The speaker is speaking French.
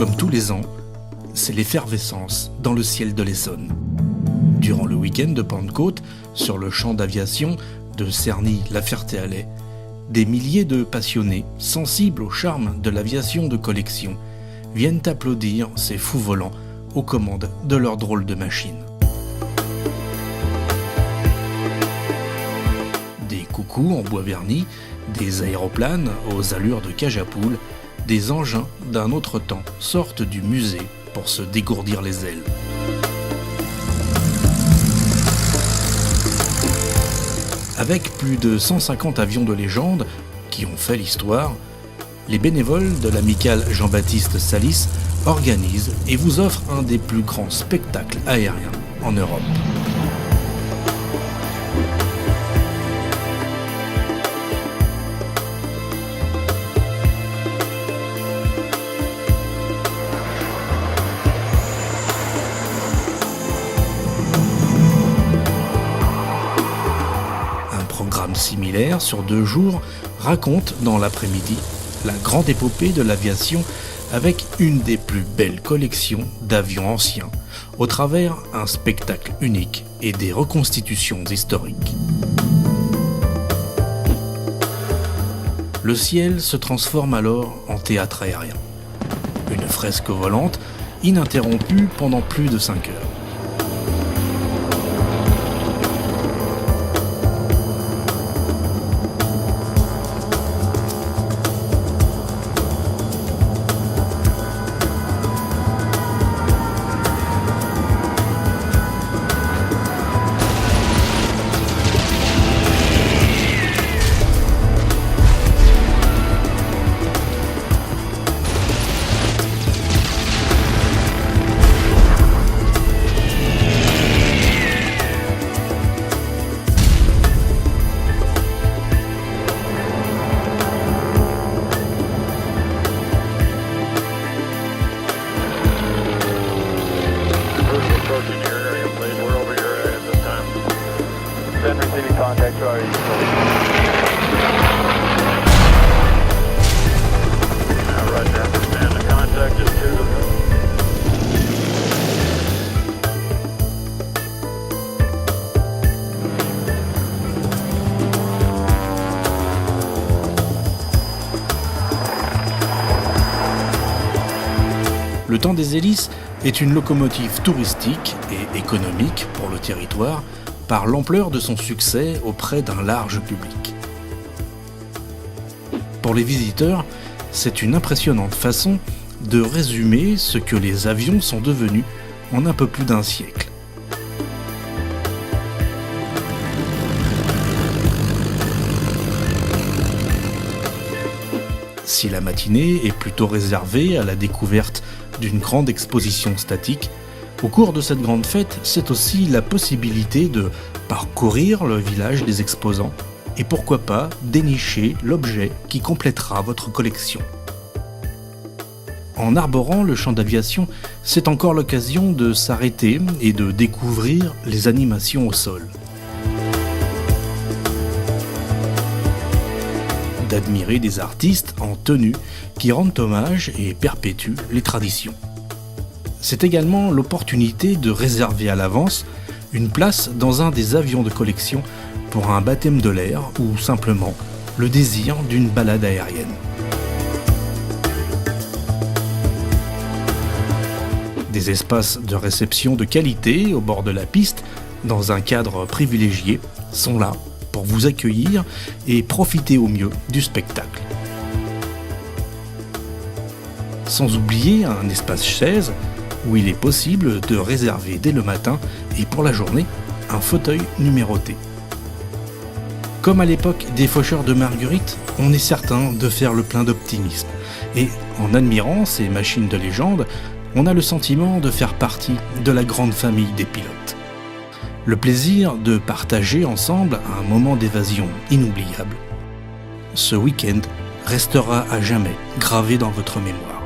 Comme tous les ans, c'est l'effervescence dans le ciel de l'Essonne. Durant le week-end de Pentecôte, sur le champ d'aviation de Cerny-la-Ferté-Alais, des milliers de passionnés, sensibles au charme de l'aviation de collection, viennent applaudir ces fous volants aux commandes de leur drôle de machine. Des coucous en bois verni, des aéroplanes aux allures de cage à poules, des engins d'un autre temps sortent du musée pour se dégourdir les ailes. Avec plus de 150 avions de légende qui ont fait l'histoire, les bénévoles de l'amicale Jean-Baptiste Salis organisent et vous offrent un des plus grands spectacles aériens en Europe. Similaire sur 2 jours raconte dans l'après-midi la grande épopée de l'aviation avec une des plus belles collections d'avions anciens au travers un spectacle unique et des reconstitutions historiques. Le ciel se transforme alors en théâtre aérien. Une fresque volante ininterrompue pendant plus de 5 heures. Le Temps des Hélices est une locomotive touristique et économique pour le territoire par l'ampleur de son succès auprès d'un large public. Pour les visiteurs, c'est une impressionnante façon de résumer ce que les avions sont devenus en un peu plus d'un siècle. Si la matinée est plutôt réservée à la découverte d'une grande exposition statique, au cours de cette grande fête, c'est aussi la possibilité de parcourir le village des exposants et pourquoi pas dénicher l'objet qui complétera votre collection. En arborant le champ d'aviation, c'est encore l'occasion de s'arrêter et de découvrir les animations au sol. D'admirer des artistes en tenue qui rendent hommage et perpétuent les traditions. C'est également l'opportunité de réserver à l'avance une place dans un des avions de collection pour un baptême de l'air ou simplement le désir d'une balade aérienne. Des espaces de réception de qualité au bord de la piste, dans un cadre privilégié, sont là pour vous accueillir et profiter au mieux du spectacle. Sans oublier un espace chaise où il est possible de réserver dès le matin et pour la journée un fauteuil numéroté. Comme à l'époque des faucheurs de Marguerite, on est certain de faire le plein d'optimisme et en admirant ces machines de légende, on a le sentiment de faire partie de la grande famille des pilotes. Le plaisir de partager ensemble un moment d'évasion inoubliable. Ce week-end restera à jamais gravé dans votre mémoire.